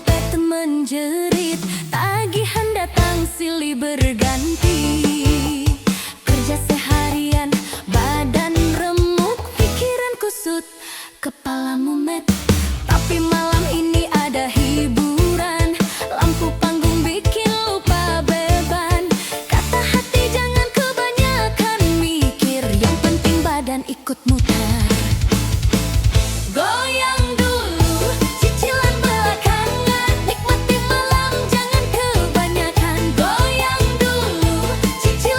dompet menjerit, tagihan datang silih berganti. Kerja seharian, badan remuk, pikiran kusut, kepala mumet. Tapi malam ini ada hiburan, lampu panggung bikin lupa beban. Kata hati jangan kebanyakan mikir, yang penting badan ikut muter. Goyang dulu, cicilan belakangan, nikmati malam jangan kebanyakan. Goyang dulu, cicilan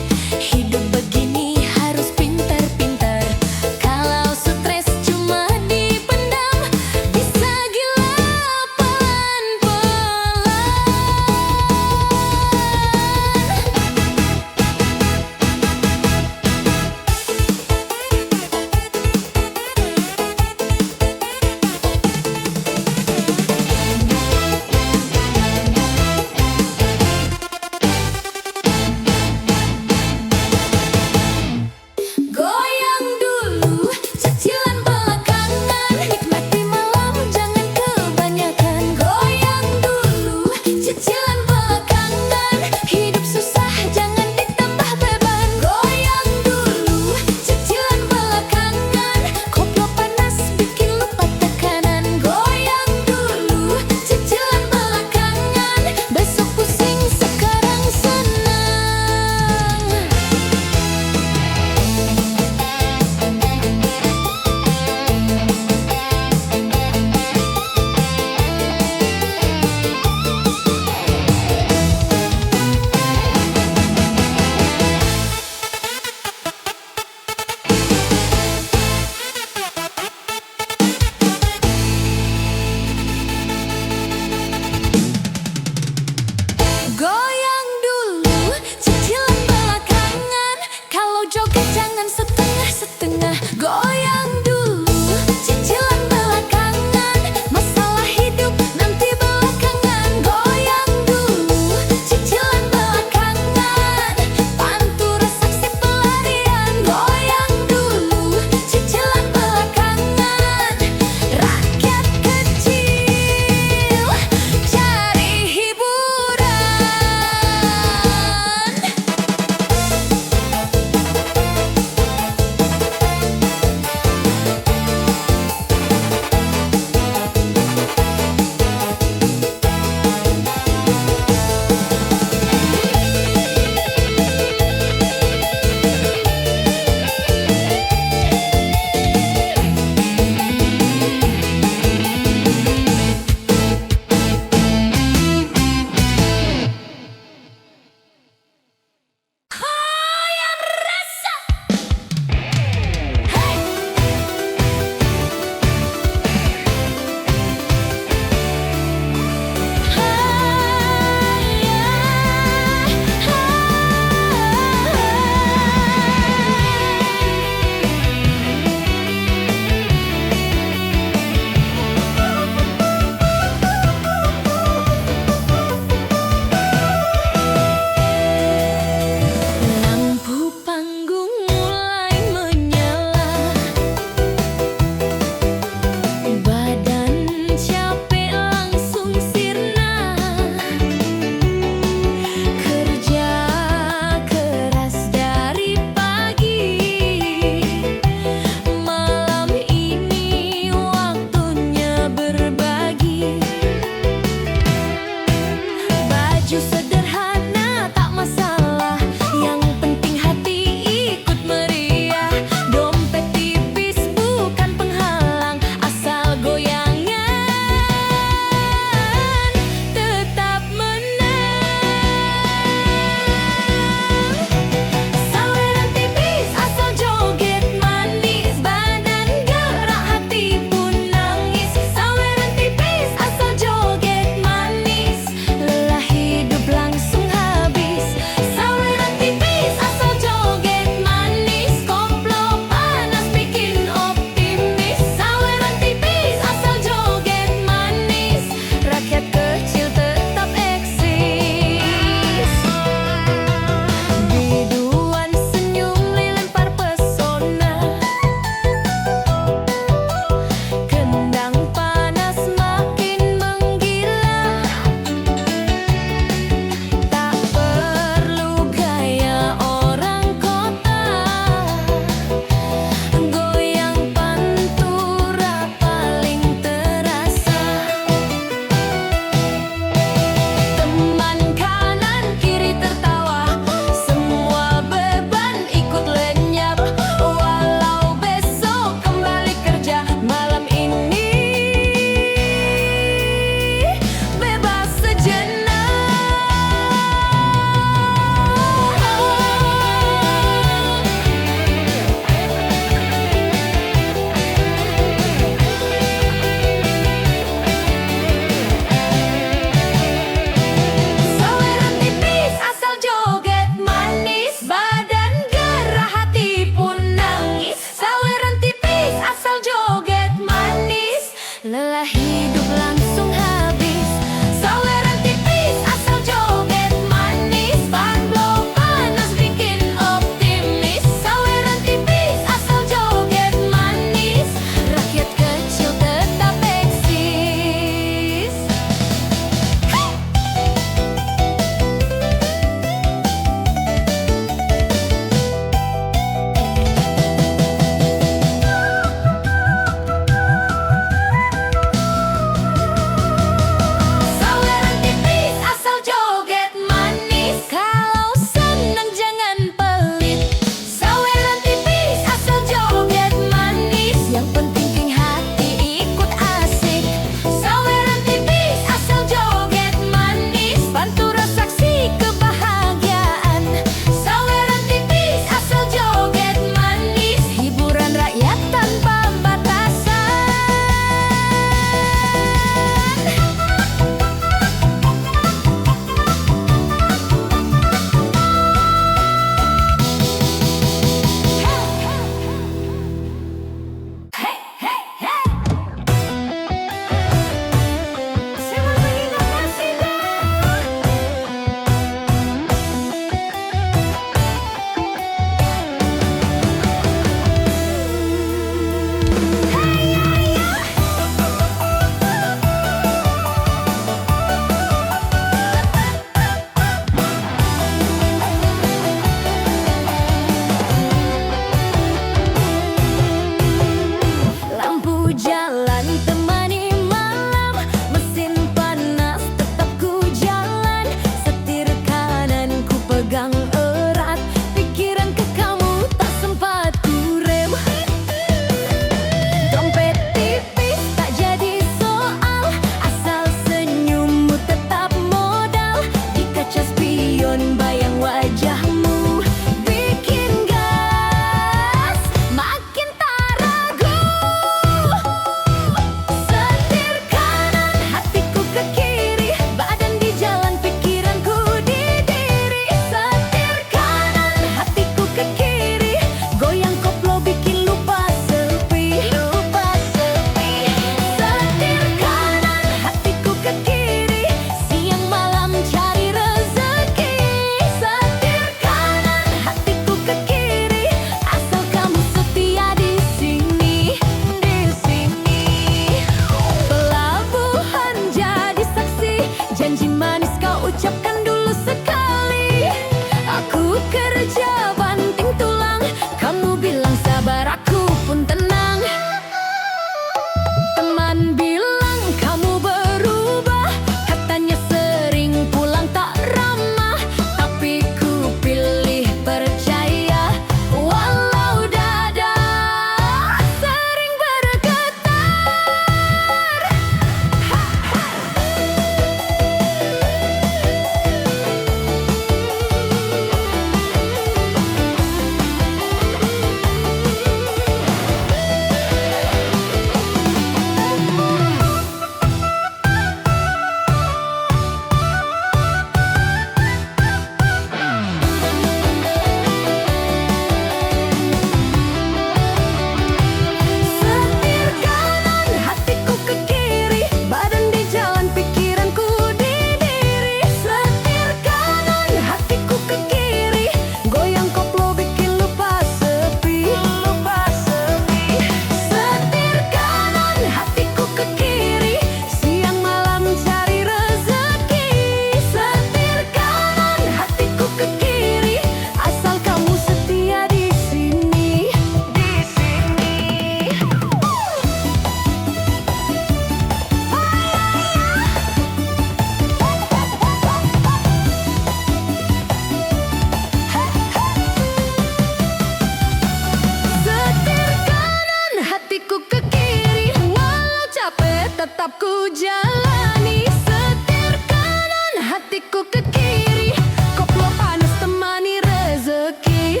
tetap ku jalani. Setir kanan, hatiku ke kiri. Koplo panas temani rezeki.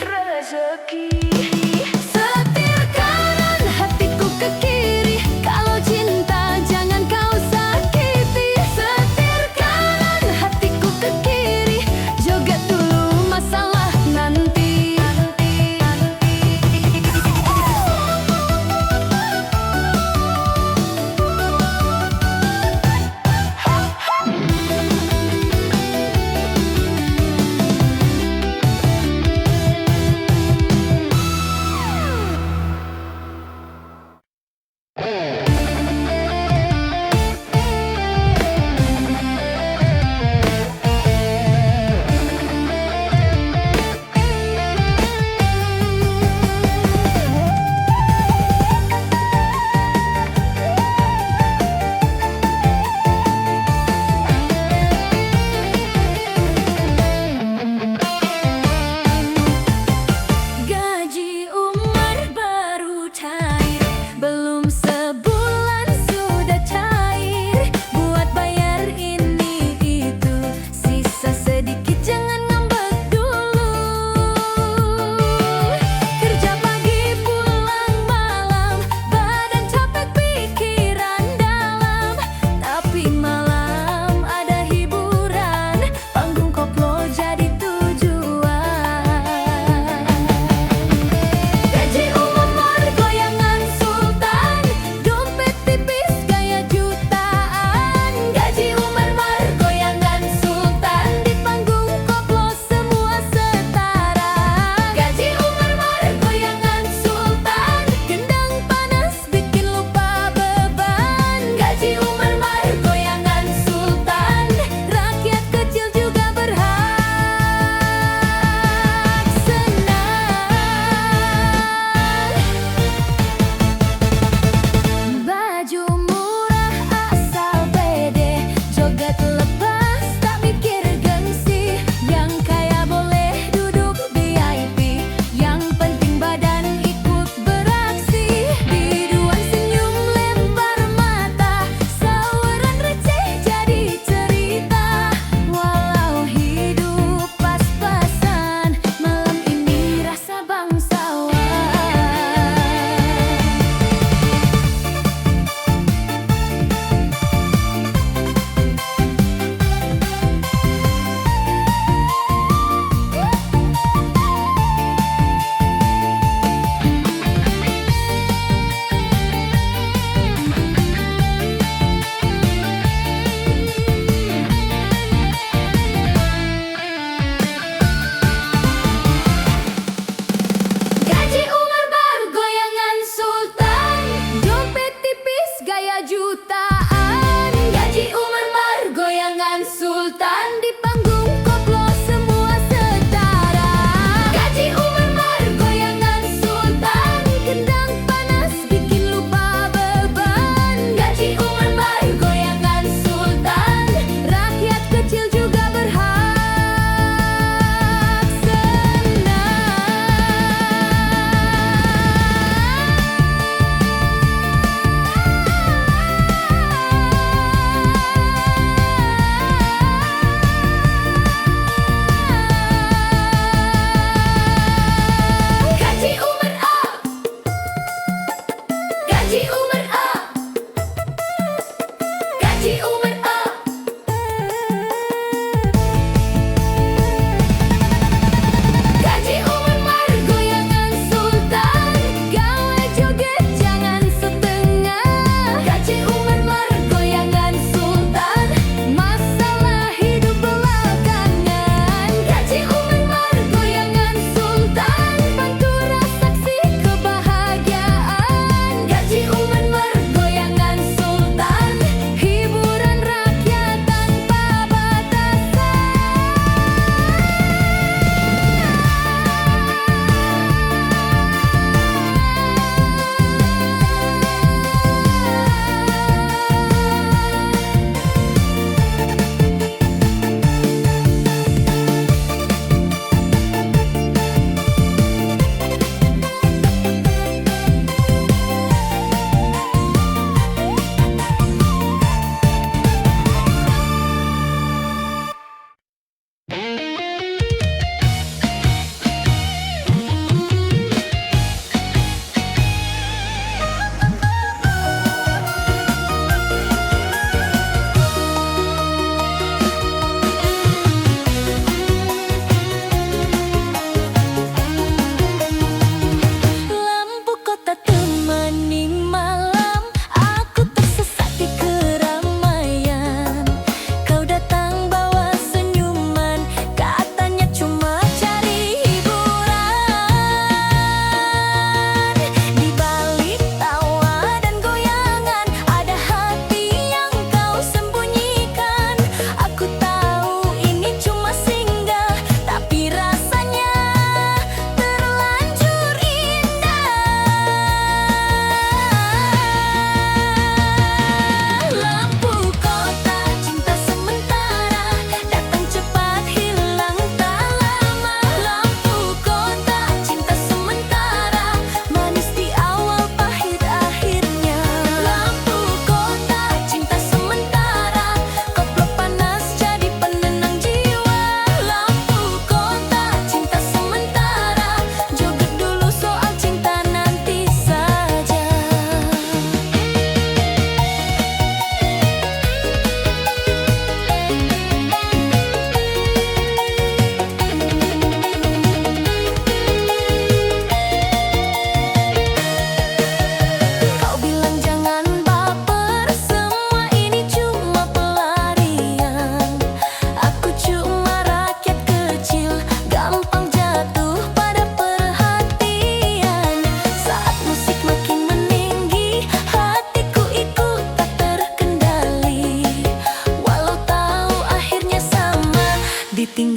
Setir kanan, hatiku ke kiri. Kalau cinta jangan kau sakiti. Setir kanan, hatiku ke kiri. Joget dulu masalah nanti.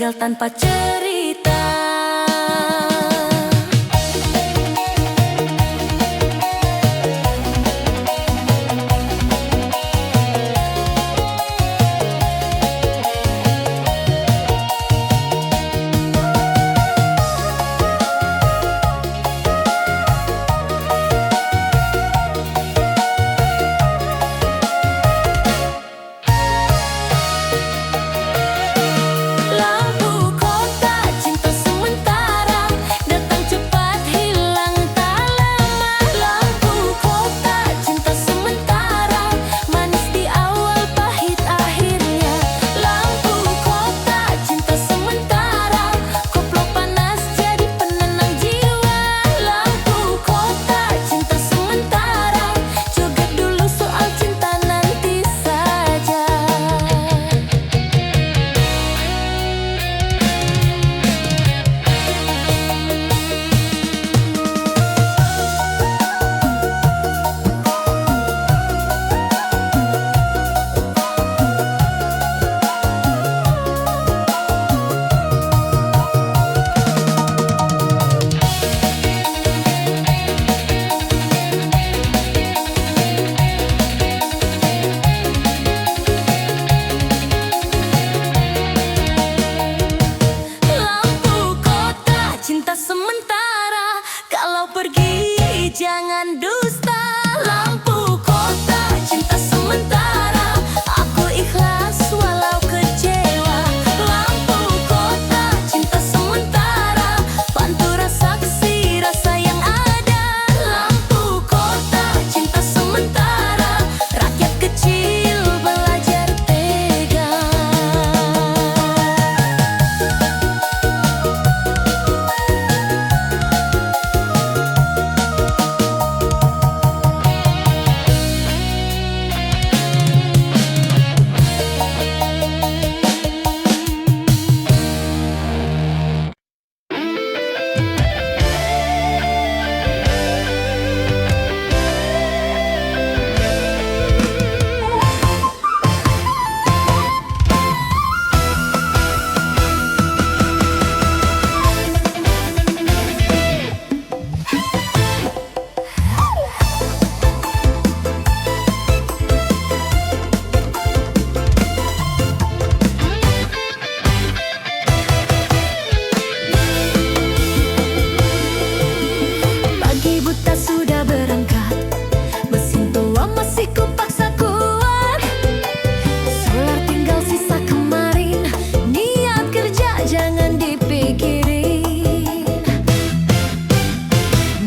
tinggal tanpa cerita. Cinta sementara, kalau pergi jangan dusta. Lampu kota, cinta sementara, aku ikhlas walau kecewa. Lampu kota, cinta sementara, pantura saksi rasa yang ada. Lampu kota, cinta sementara, rakyat kecil belajar tegar. Buta sudah berangkat, mesin tua masih kupaksa kuat. Solar tinggal sisa kemarin, niat kerja jangan dipikirin.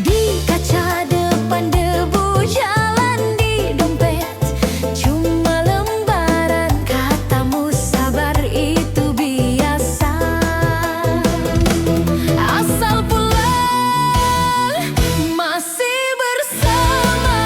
Di kaca depan debu, jalan di dompet cuma lembaran. Katamu sabar itu biasa, asal pulang masih bersama.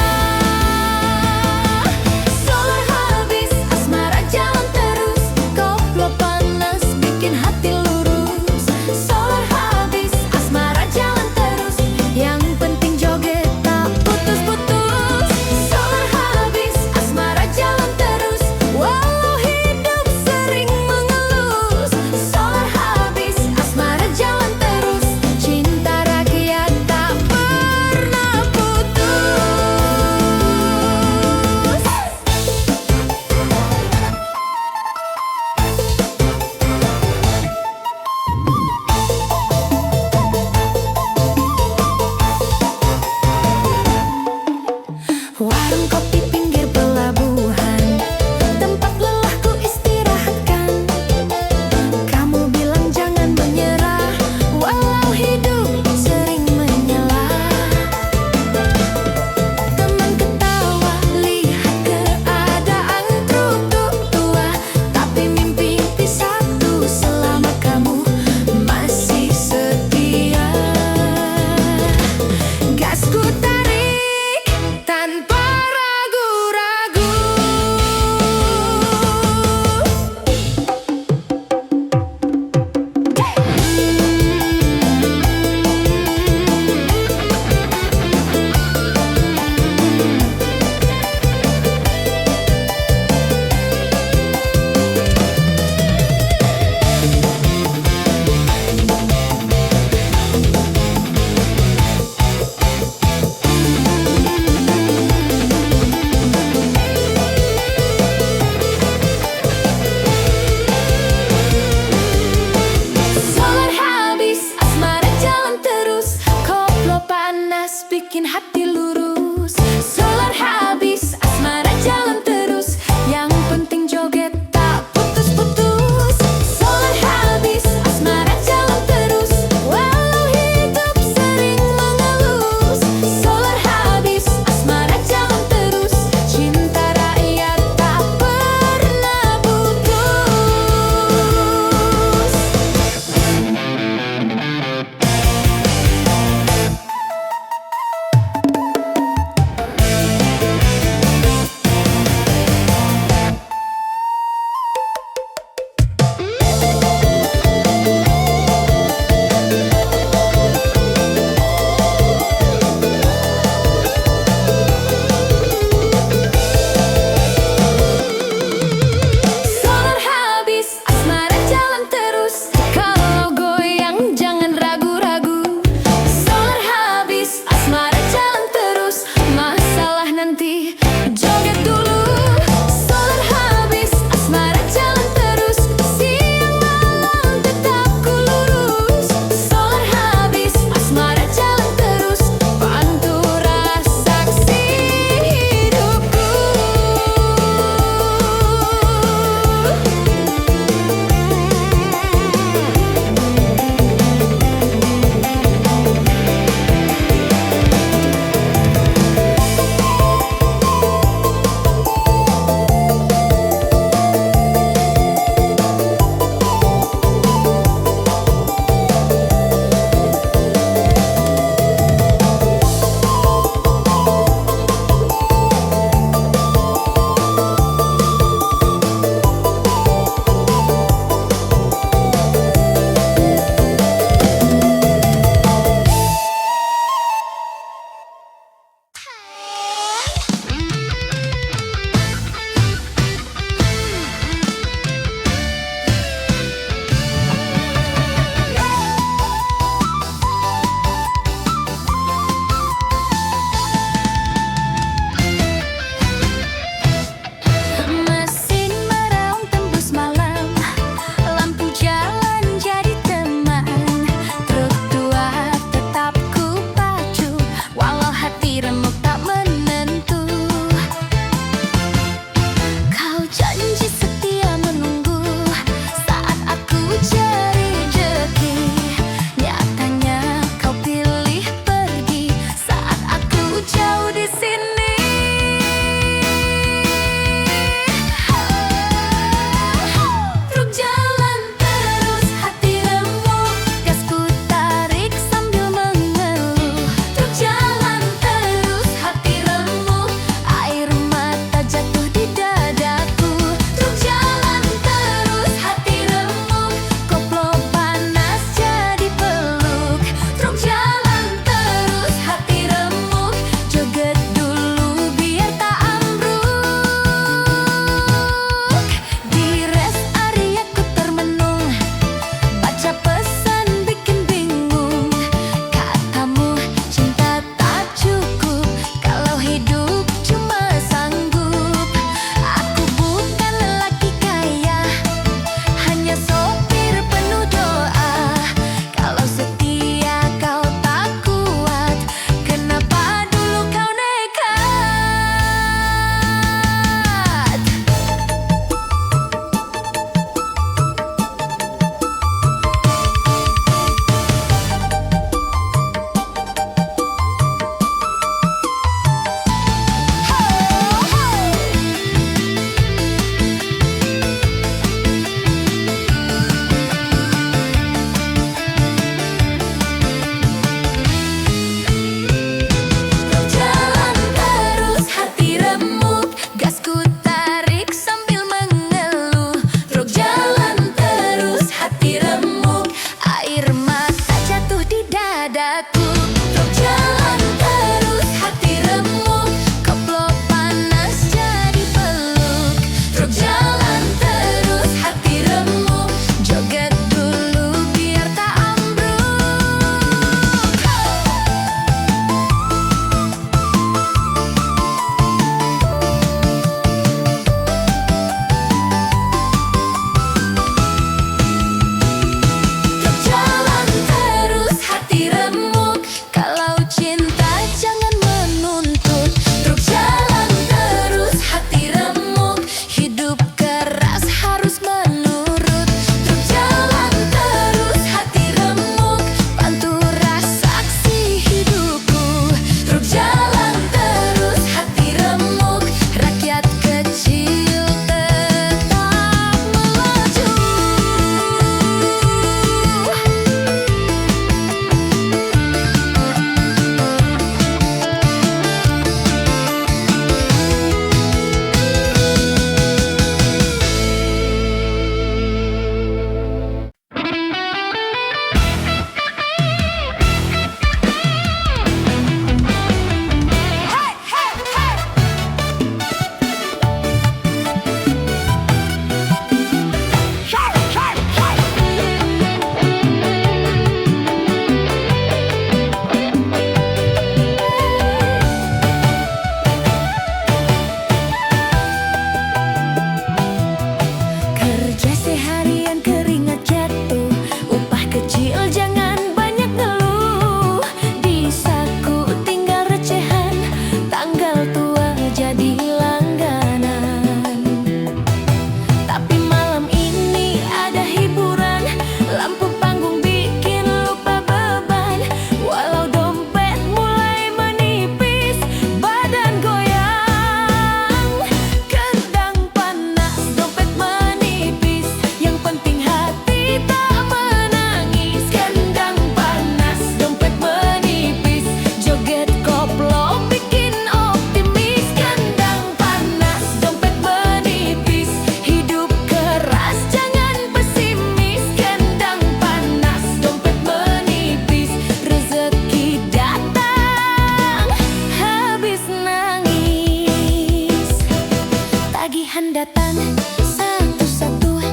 Perlahan datang satu-satu,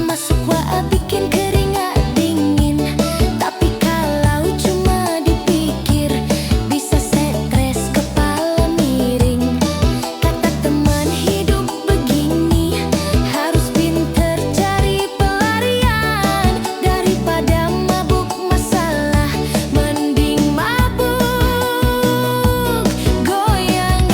masuk wa bikin keringat dingin. Tapi kalau cuma dipikir, bisa stres kepala miring. Kata teman hidup begini, harus pinter cari pelarian. Daripada mabuk masalah, mending mabuk goyangan.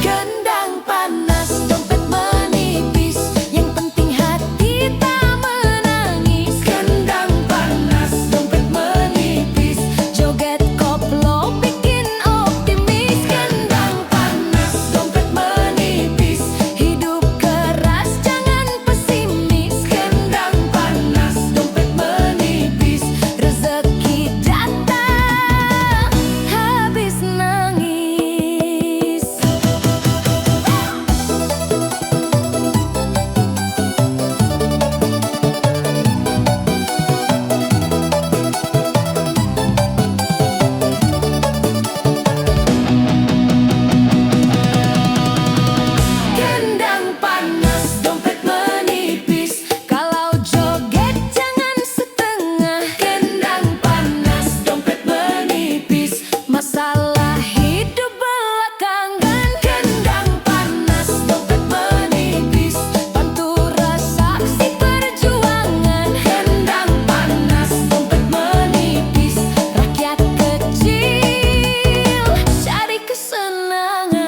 Gendang panas, dompet menipis, yang penting hati tak menangis. Gendang panas, dompet menipis, joget koplo bikin optimis. Gendang panas, dompet menipis, hidup keras jangan pesimis. Gendang panas, dompet menipis, rezeki datang habis nangis. Gendang panas, dompet menipis, kalau joget jangan setengah. Gendang panas, dompet menipis, masalah hidup belakangan. Gendang panas, dompet menipis, bantu saksi perjuangan. Gendang panas, dompet menipis, rakyat kecil cari kesenangan.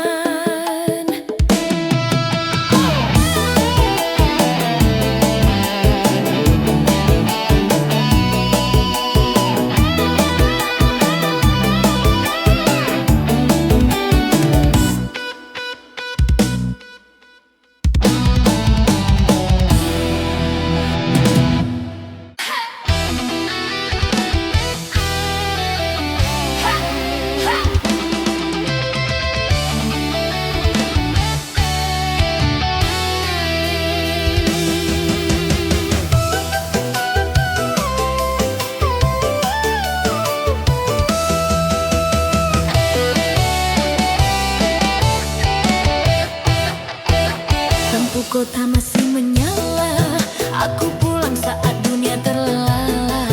Lampu kota masih menyala, aku pulang saat dunia terlelap.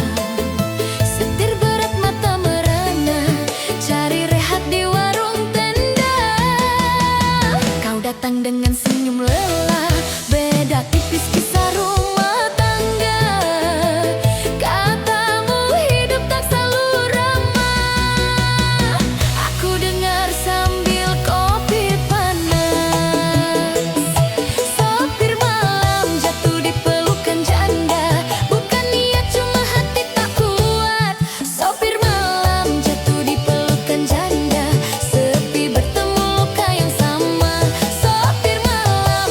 Setir berat mata merana, cari rehat di warung tenda. Kau datang dengan senyum lelah, beda tipis kisah rumah tangga. Katamu hidup tak selalu ramah, aku dengar sambil kopi panas. Sopir malam jatuh di pelukan janda, bukan niat cuma hati tak kuat. Sopir malam jatuh di pelukan janda, sepi bertemu luka yang sama. Sopir malam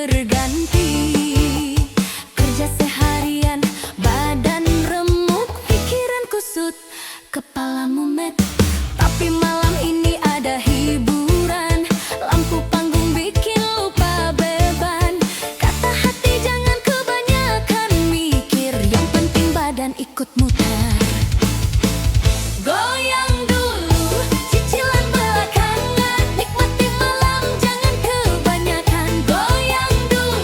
berganti. Kerja seharian, badan remuk, pikiran kusut, kepala mumet. Tapi malam ini ada hiburan, lampu panggung bikin lupa beban. Kata hati jangan kebanyakan mikir, yang penting badan ikut muter. Goyang dulu, cicilan belakangan, nikmati malam jangan kebanyakan. Goyang dulu,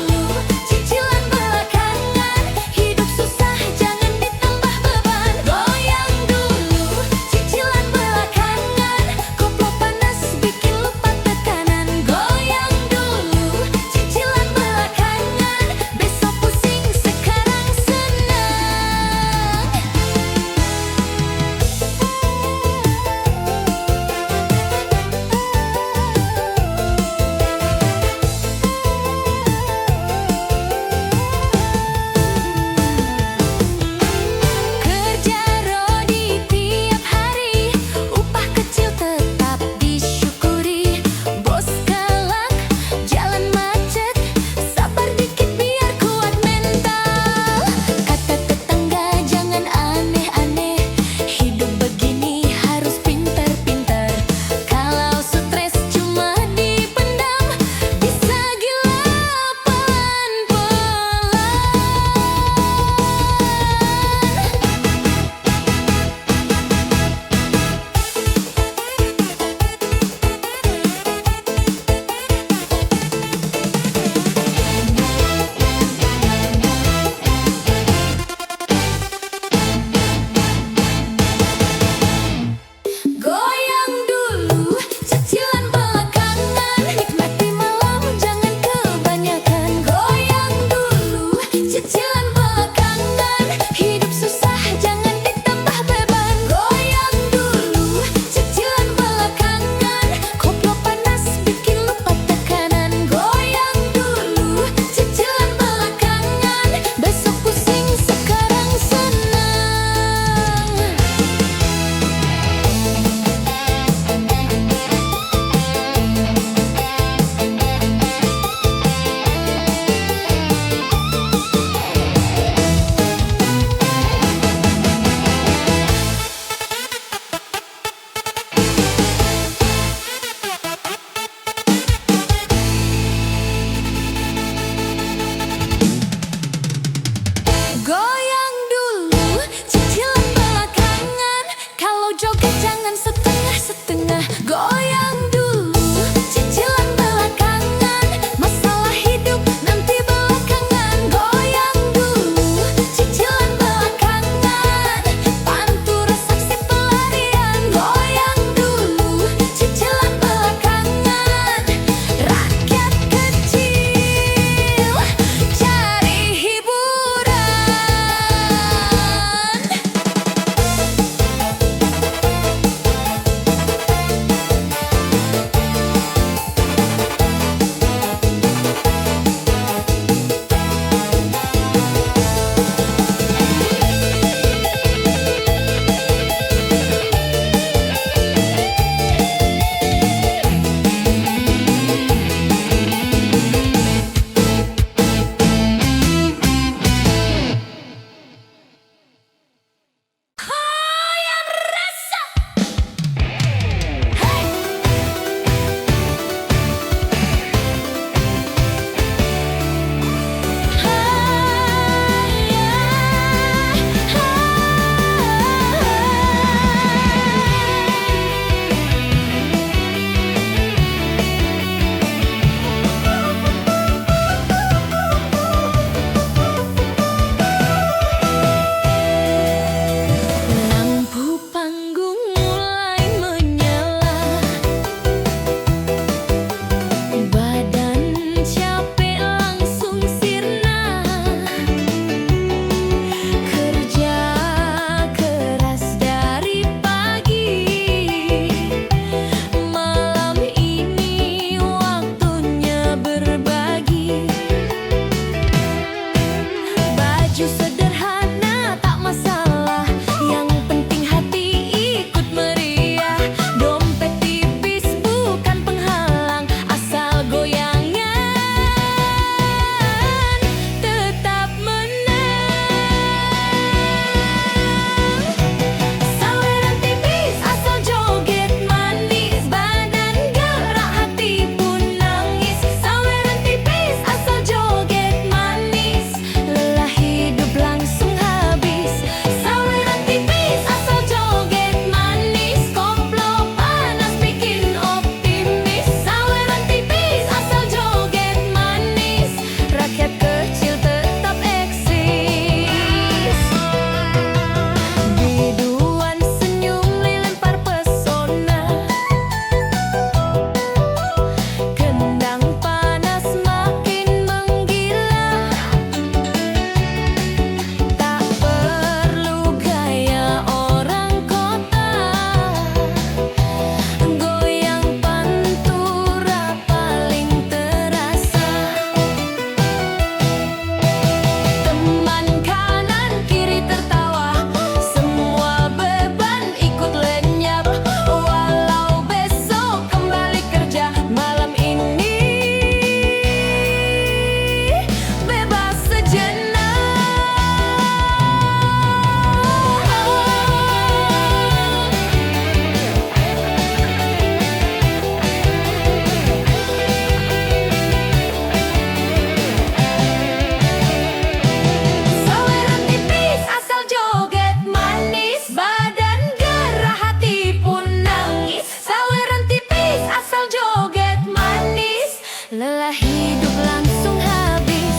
Lelah hidup langsung habis.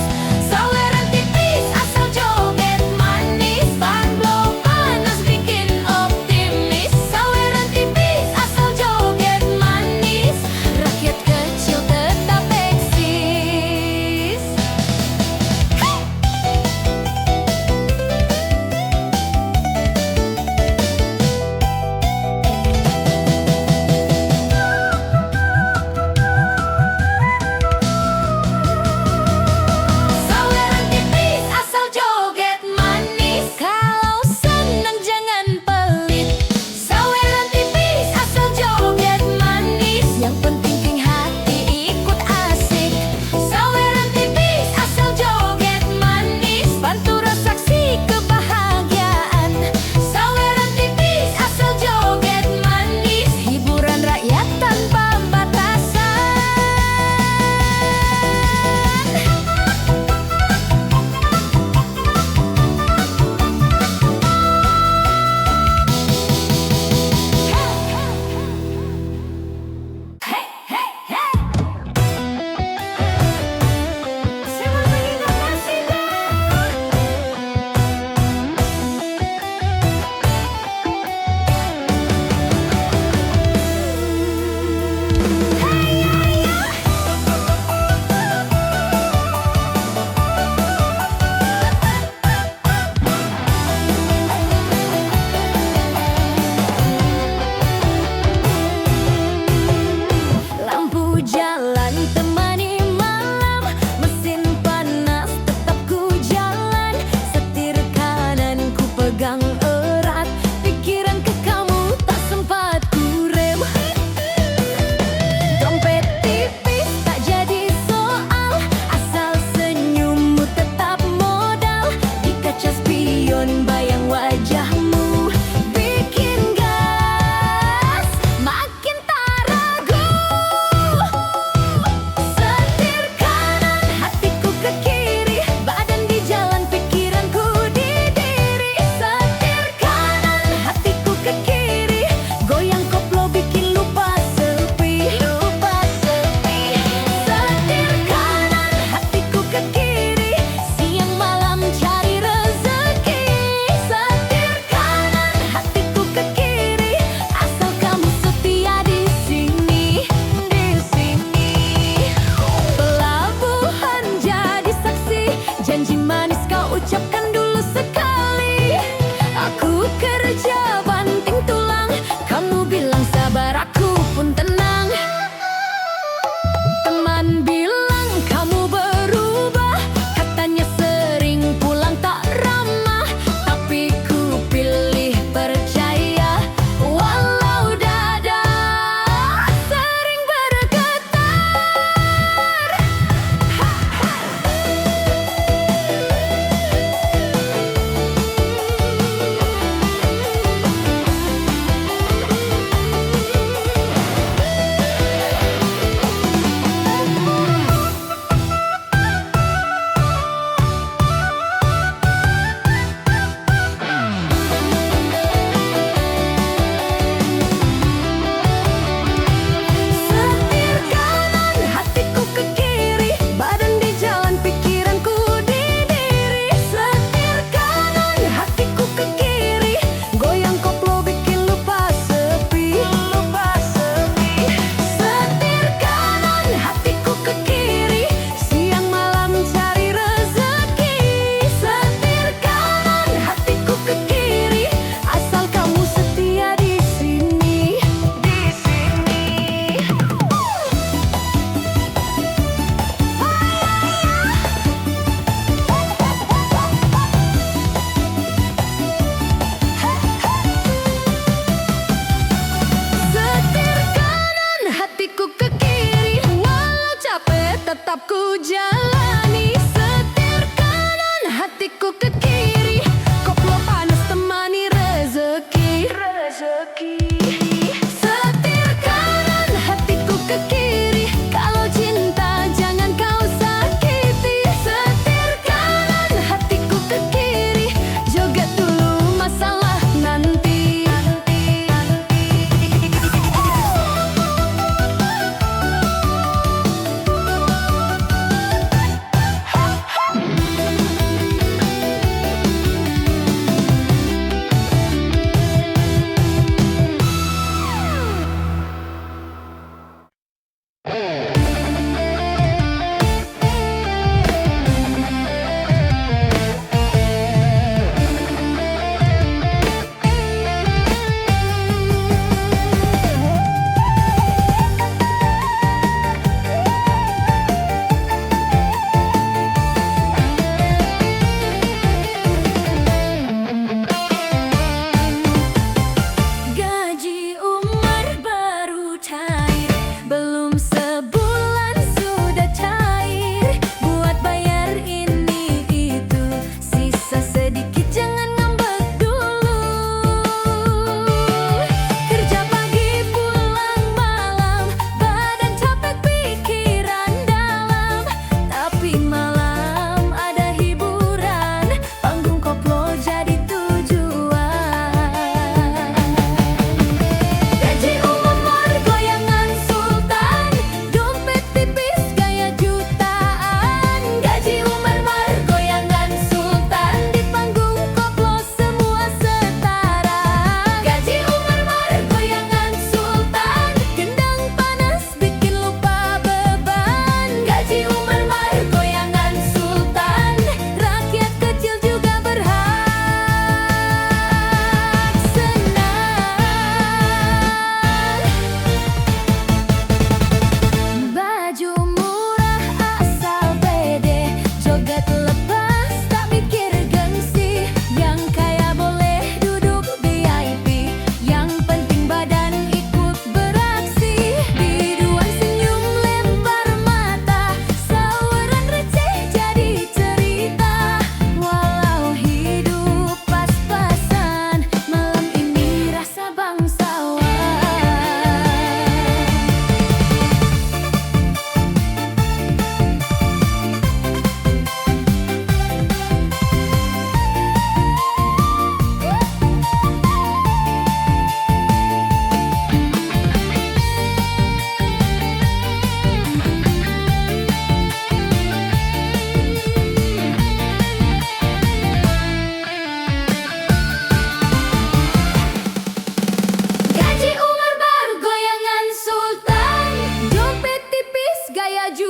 Saweran tipis asal joget manis. Ban blow panas bikin optimis. Saweran tipis asal joget manis. Rakyat kecil tetap eksis. Saweran tipis asal joget manis. Kalau senang jangan pelit. Saweran tipis asal joget manis. Yang penting king hati ikut asik. Saweran tipis asal joget manis. Bantu saksi kebahagiaan. Saweran tipis asal joget manis. Hiburan rakyat tanpa batasan. Hey, hey, hey. Siapa mengingat kasih Lampu jalan temani malam. Mesin panas tetap ku jalan. Setir kanan ku pegang erat. Pikiran ke kamu tak sempat ku rem. Dompet tipis tak jadi soal. Asal senyummu tetap modal. Di kaca spion bayang wajahmu. Bikin gas makin tak ragu. Setir kanan hatiku ke kiri. Badan di jalan pikiranku di diri. Setir kanan hatiku ke kiri. Goyang koplo bikin lupa sepi. Setir kanan hatiku ke kiri. Siang malam cari rezeki. Setir kanan hatiku ke kiri. Asal kamu setia di sini. Pelabuhan jadi saksi. Janji manis kau ucapkan dulu sekali. Aku kerja banting tulang. Kamu bilang sabar, aku pun tenang. Teman bilang kamu berubah. Katanya sering pulang tak ramah. Tapi ku pilih percaya. Walau dada sering bergetar. Setir kanan hatiku ke kiri. Badan di jalan pikiranku di diri. Setir kanan hatiku ke kiri. Goyang koplo bikin lupa sepi. Setir kanan hatiku ke kiri. Siang malam cari rezeki. Setir kanan hatiku ke kiri. Asal kamu setia di sini. Setir kanan hatiku ke kiri. Walau capek tetap ku jalani. Setir kanan hatiku ke kiri. Koplo panas temani rezeki. Setir kanan hatiku ke kiri. Kalau cinta jangan kau sakiti. Setir kanan hatiku ke kiri. Joget dulu masalah nanti.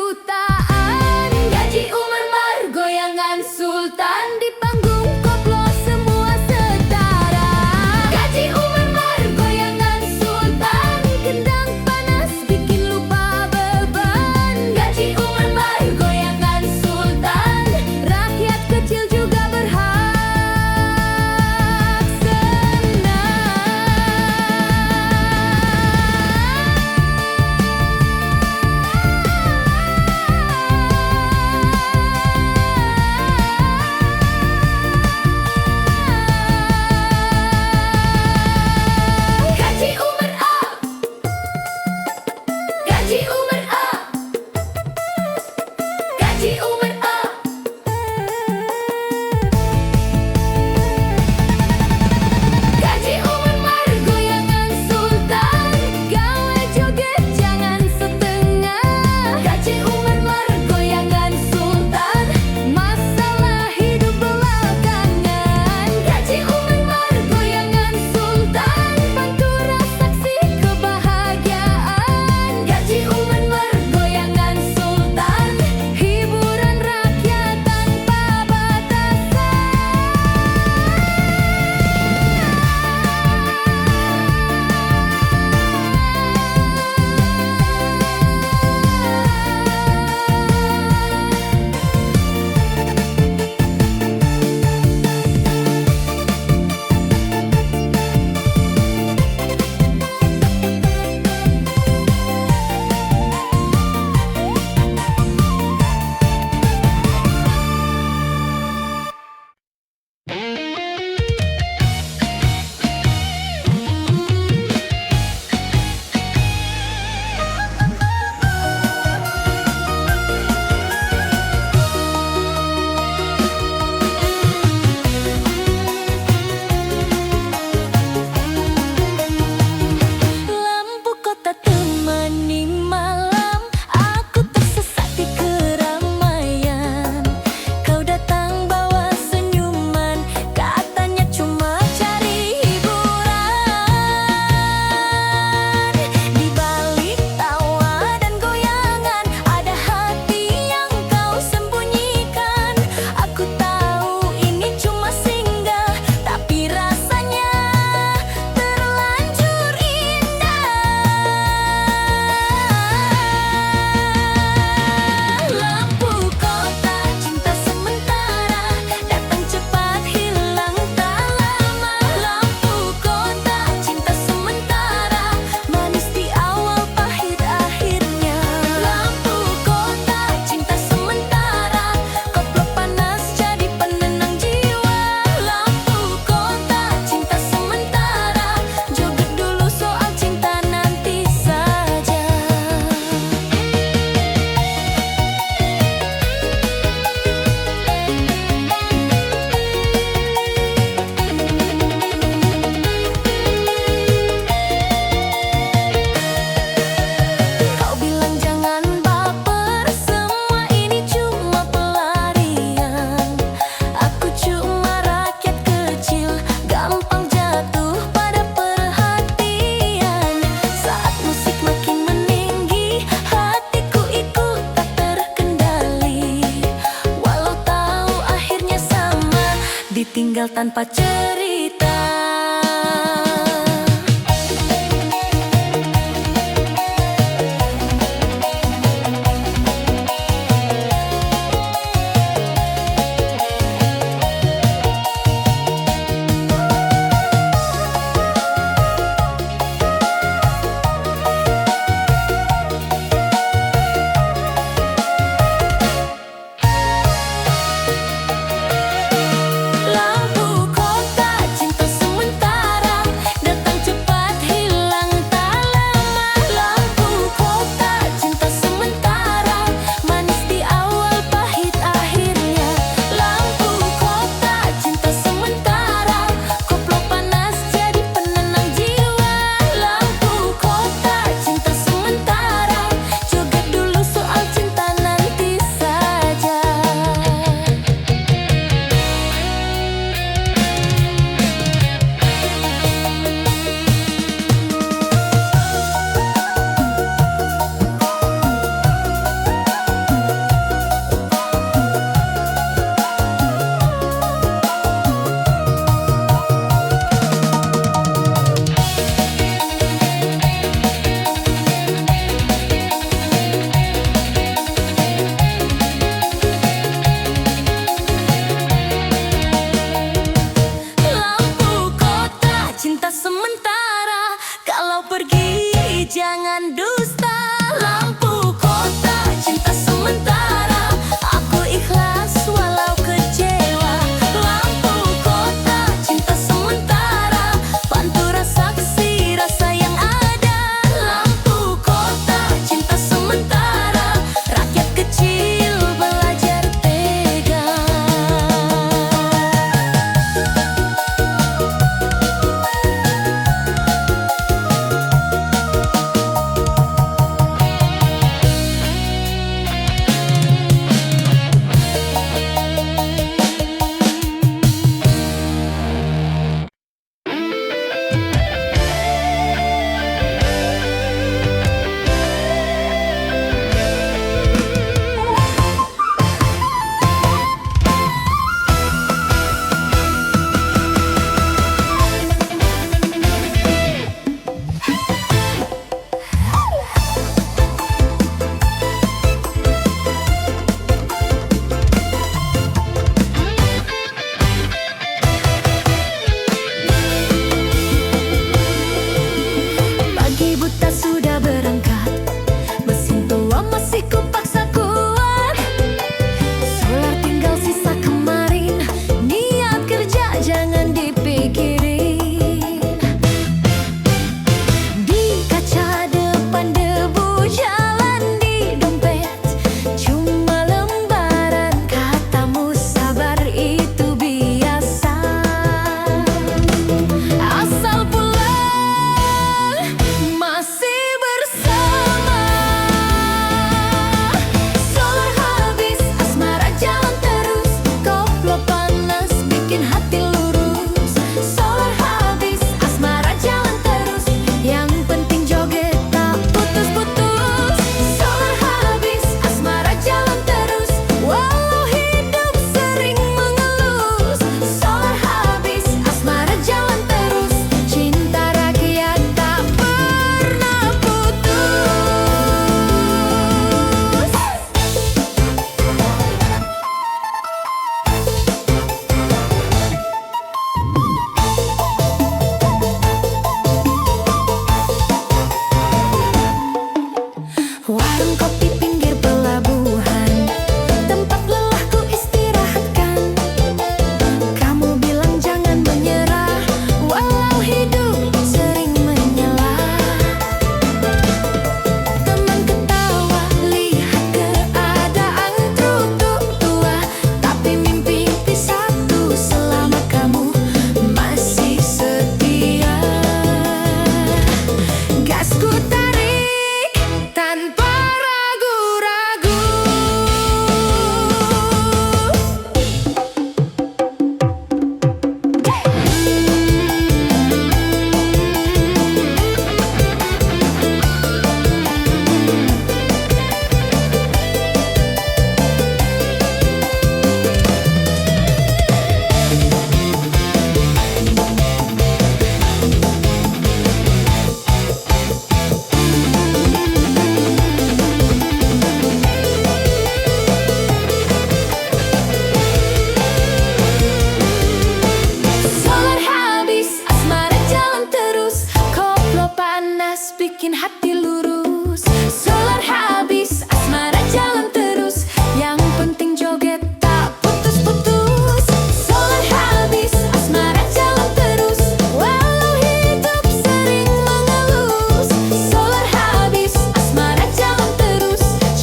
jutaan. Gaji Umar Mar, goyangan sultan. Di panggung koplo semua setara. Gaji Umar Mar, goyangan sultan. Kendang panas bikin lupa beban. Gaji Umar Mar, goyangan sultan. Rakyat kecil juga berhak senang. Gaji Umar up, Gaji Umar up, Gaji Umar up. Gaji Umar Mar, goyangan sultan. Gawe joget jangan setengah. Gaji Umar Mar, goyangan sultan. Masalah hidup belakangan. Gaji Umar Mar, goyangan sultan. Pantura saksi kebahagiaan. Gaji Umar Mar, goyangan sultan. Hiburan rakyat tanpa batasan. Lampu kota temani malam, aku tersesat di keramaian. Kau datang bawa senyuman, katanya cuma cari hiburan. Di balik tawa dan goyangan, ada hati yang kau sembunyikan. Aku tahu ini cuma singgah, tapi rasanya terlanjur indah. Lampu kota cinta sementara, datang cepat hilang tak lama. Lampu kota cinta sementara, manis di awal pahit akhirnya. Lampu kota cinta sementara, koplo panas jadi penenang jiwa. Lampu kota cinta sementara, joget dulu soal cinta nanti saja. Kau bilang jangan baper, semua ini cuma pelarian. Aku cuma rakyat kecil, gampang jatuh pada perhatian. Saat musik makin meninggi, hatiku ikut tak terkendali. Walau tahu akhirnya sama, ditinggal tanpa cerita.